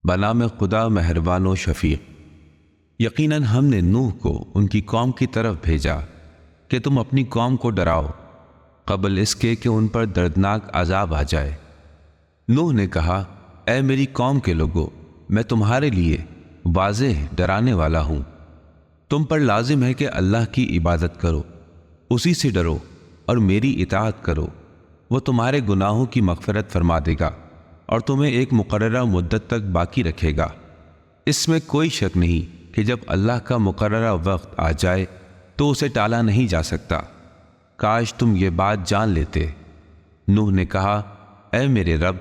بنام خدا مہربان و شفیق۔ یقیناً ہم نے نوح کو ان کی قوم کی طرف بھیجا کہ تم اپنی قوم کو ڈراؤ قبل اس کے کہ ان پر دردناک عذاب آ جائے۔ نوح نے کہا، اے میری قوم کے لوگو، میں تمہارے لیے واضح ڈرانے والا ہوں۔ تم پر لازم ہے کہ اللہ کی عبادت کرو، اسی سے ڈرو اور میری اطاعت کرو۔ وہ تمہارے گناہوں کی مغفرت فرما دے گا اور تمہیں ایک مقررہ مدت تک باقی رکھے گا۔ اس میں کوئی شک نہیں کہ جب اللہ کا مقررہ وقت آ جائے تو اسے ٹالا نہیں جا سکتا۔ کاش تم یہ بات جان لیتے۔ نوح نے کہا، اے میرے رب،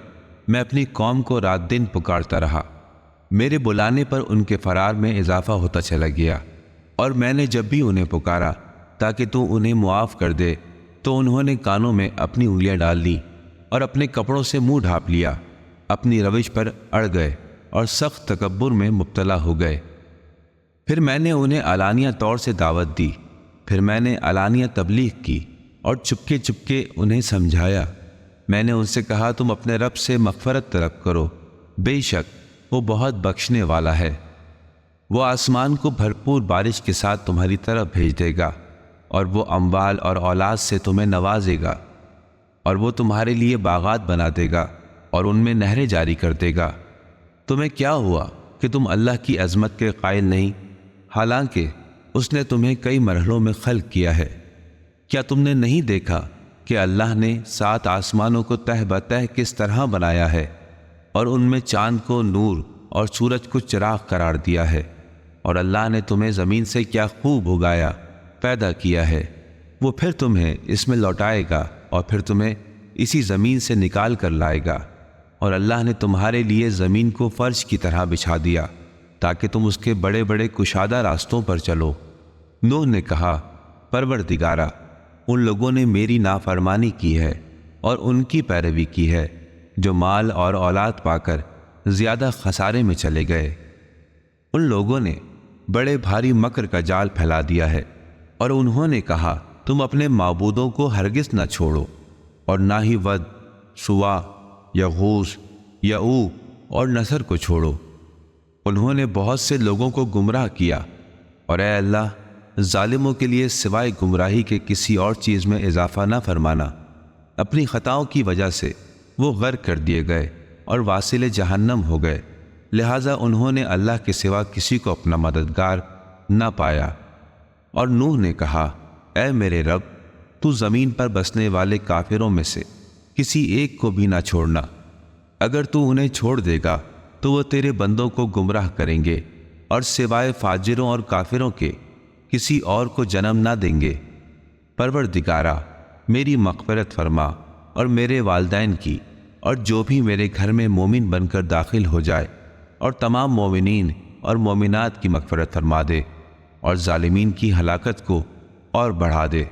میں اپنی قوم کو رات دن پکارتا رہا، میرے بلانے پر ان کے فرار میں اضافہ ہوتا چلا گیا، اور میں نے جب بھی انہیں پکارا تاکہ تو انہیں معاف کر دے تو انہوں نے کانوں میں اپنی انگلیاں ڈال لی اور اپنے کپڑوں سے منہ ڈھانپ لیا، اپنی روش پر اڑ گئے اور سخت تکبر میں مبتلا ہو گئے۔ پھر میں نے انہیں علانیہ طور سے دعوت دی، پھر میں نے علانیہ تبلیغ کی اور چپکے چپکے انہیں سمجھایا۔ میں نے ان سے کہا، تم اپنے رب سے مغفرت طلب کرو، بے شک وہ بہت بخشنے والا ہے۔ وہ آسمان کو بھرپور بارش کے ساتھ تمہاری طرف بھیج دے گا، اور وہ اموال اور اولاد سے تمہیں نوازے گا، اور وہ تمہارے لیے باغات بنا دے گا اور ان میں نہریں جاری کر دے گا۔ تمہیں کیا ہوا کہ تم اللہ کی عظمت کے قائل نہیں، حالانکہ اس نے تمہیں کئی مرحلوں میں خلق کیا ہے؟ کیا تم نے نہیں دیکھا کہ اللہ نے 7 آسمانوں کو تہ بتہ کس طرح بنایا ہے، اور ان میں چاند کو نور اور سورج کو چراغ قرار دیا ہے؟ اور اللہ نے تمہیں زمین سے کیا خوب اگایا، پیدا کیا ہے۔ وہ پھر تمہیں اس میں لوٹائے گا اور پھر تمہیں اسی زمین سے نکال کر لائے گا۔ اور اللہ نے تمہارے لیے زمین کو فرش کی طرح بچھا دیا تاکہ تم اس کے بڑے بڑے کشادہ راستوں پر چلو۔ نوح نے کہا، پروردگارا، ان لوگوں نے میری نافرمانی کی ہے اور ان کی پیروی کی ہے جو مال اور اولاد پا کر زیادہ خسارے میں چلے گئے۔ ان لوگوں نے بڑے بھاری مکر کا جال پھیلا دیا ہے، اور انہوں نے کہا، تم اپنے معبودوں کو ہرگز نہ چھوڑو، اور نہ ہی ود، سوا، یغوث، یعوق اور نصر کو چھوڑو۔ انہوں نے بہت سے لوگوں کو گمراہ کیا، اور اے اللہ، ظالموں کے لیے سوائے گمراہی کے کسی اور چیز میں اضافہ نہ فرمانا۔ اپنی خطاؤں کی وجہ سے وہ غرق کر دیے گئے اور واصل جہنم ہو گئے، لہٰذا انہوں نے اللہ کے سوا کسی کو اپنا مددگار نہ پایا۔ اور نوح نے کہا، اے میرے رب، تو زمین پر بسنے والے کافروں میں سے کسی ایک کو بھی نہ چھوڑنا۔ اگر تو انہیں چھوڑ دے گا تو وہ تیرے بندوں کو گمراہ کریں گے، اور سوائے فاجروں اور کافروں کے کسی اور کو جنم نہ دیں گے۔ پروردگارا، میری مغفرت فرما اور میرے والدین کی اور جو بھی میرے گھر میں مومن بن کر داخل ہو جائے، اور تمام مومنین اور مومنات کی مغفرت فرما دے، اور ظالمین کی ہلاکت کو اور بڑھا دے۔